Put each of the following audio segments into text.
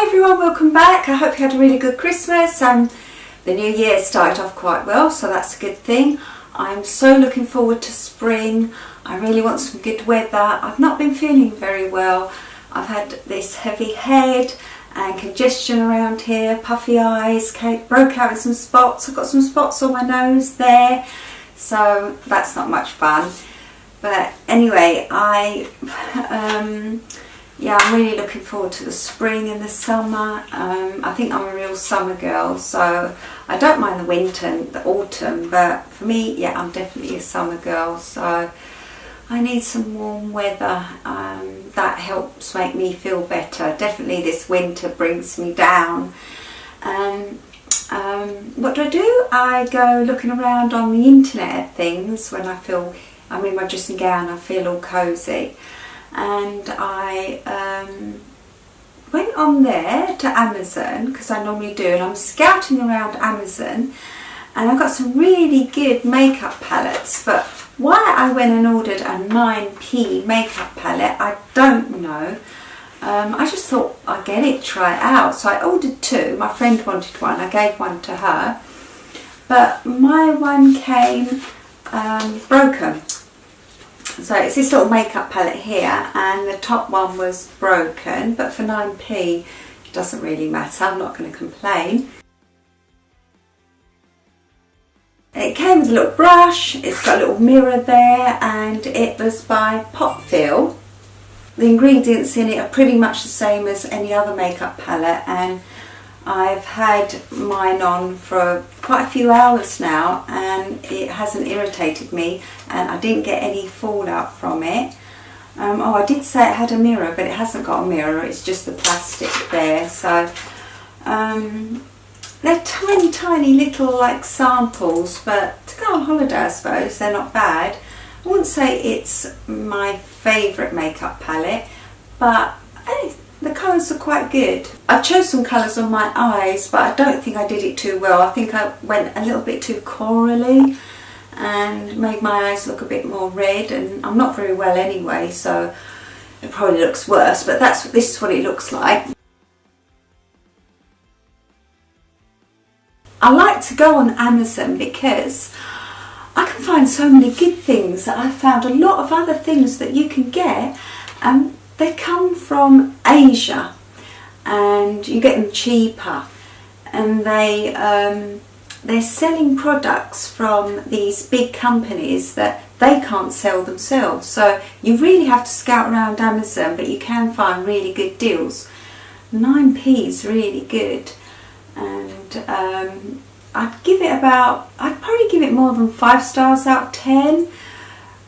everyone, welcome back. I hope you had a really good Christmas and the new year started off quite well, so that's a good thing. I'm so looking forward to spring. I really want some good weather. I've not been feeling very well. I've had this heavy head and congestion around here, puffy eyes, broke out with some spots. I've got some spots on my nose there, so that's not much fun. But anyway, yeah, I'm really looking forward to the spring and the summer. I think I'm a real summer girl, so I don't mind the winter and the autumn, but for me, yeah, I'm definitely a summer girl, so I need some warm weather. That helps make me feel better. Definitely this winter brings me down. What do? I go looking around on the internet at things when I feel I'm in my dressing gown, I feel all cosy. And I went on there to Amazon, because I normally do, and I'm scouting around Amazon, and I got some really good makeup palettes. But why I went and ordered a 9p makeup palette, I don't know. I just thought I'd get it, try it out. So I ordered two. My friend wanted one, I gave one to her, but my one came broken. So it's this little makeup palette here, and the top one was broken, but for 9p it doesn't really matter, I'm not going to complain. It came with a little brush, it's got a little mirror there, and it was by Popfil. The ingredients in it are pretty much the same as any other makeup palette, and I've had mine on for quite a few hours now and it hasn't irritated me, and I didn't get any fallout from it. Oh, I did say it had a mirror, but it hasn't got a mirror, it's just the plastic there. So they're tiny little like samples, but to go on holiday I suppose they're not bad. I wouldn't say it's my favourite makeup palette, but the colours are quite good. I chose some colours on my eyes, but I don't think I did it too well. I think I went a little bit too corally and made my eyes look a bit more red, and I'm not very well anyway, so it probably looks worse, but this is what it looks like. I like to go on Amazon because I can find so many good things. I've found a lot of other things that you can get, and they come from Asia and you get them cheaper, and they're selling products from these big companies that they can't sell themselves. So you really have to scout around Amazon, but you can find really good deals. 9p is really good, and I'd probably give it more than 5 stars out of 10.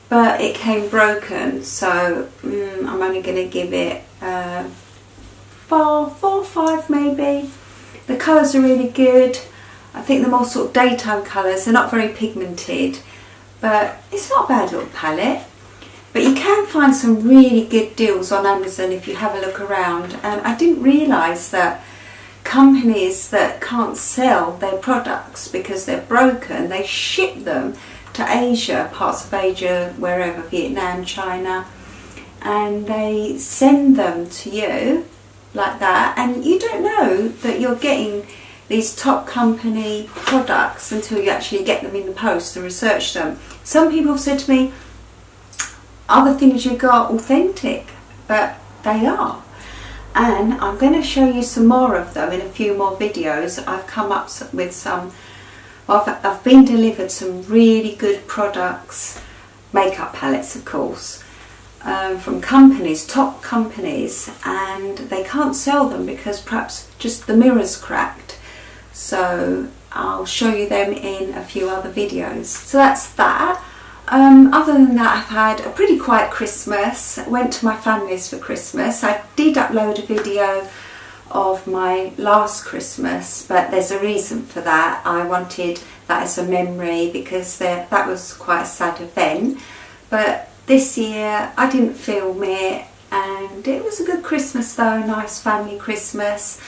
But it came broken, so I'm only going to give it 4 or 5 maybe. The colours are really good. I think they're more sort of daytime colours. They're not very pigmented, but it's not a bad little palette. But you can find some really good deals on Amazon if you have a look around. And I didn't realise that companies that can't sell their products because they're broken, they ship them to Asia, parts of Asia, wherever, Vietnam, China, and they send them to you like that, and you don't know that you're getting these top company products until you actually get them in the post and research them. Some people have said to me, are the things you got authentic? But they are, and I'm going to show you some more of them in a few more videos. I've come up with some. I've been delivered some really good products, makeup palettes of course, from companies, top companies, and they can't sell them because perhaps just the mirror's cracked. So I'll show you them in a few other videos. So that's that. Other than that, I've had a pretty quiet Christmas. I went to my family's for Christmas. I did upload a video of my last Christmas, but there's a reason for that. I wanted that as a memory because that was quite a sad event. But this year I didn't film it, and it was a good Christmas though, a nice family Christmas.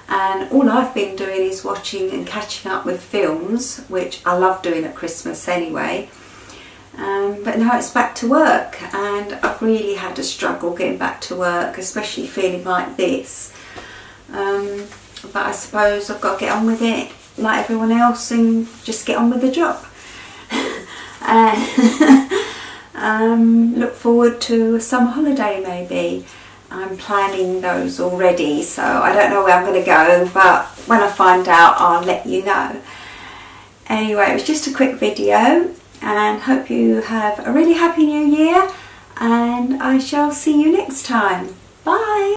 And all I've been doing is watching and catching up with films, which I love doing at Christmas anyway. But now it's back to work, and I've really had a struggle getting back to work, especially feeling like this. but I suppose I've got to get on with it like everyone else and just get on with the job. Look forward to a summer holiday maybe. I'm planning those already, so I don't know where I'm going to go, but when I find out I'll let you know. Anyway, it was just a quick video, and hope you have a really happy new year, and I shall see you next time. Bye!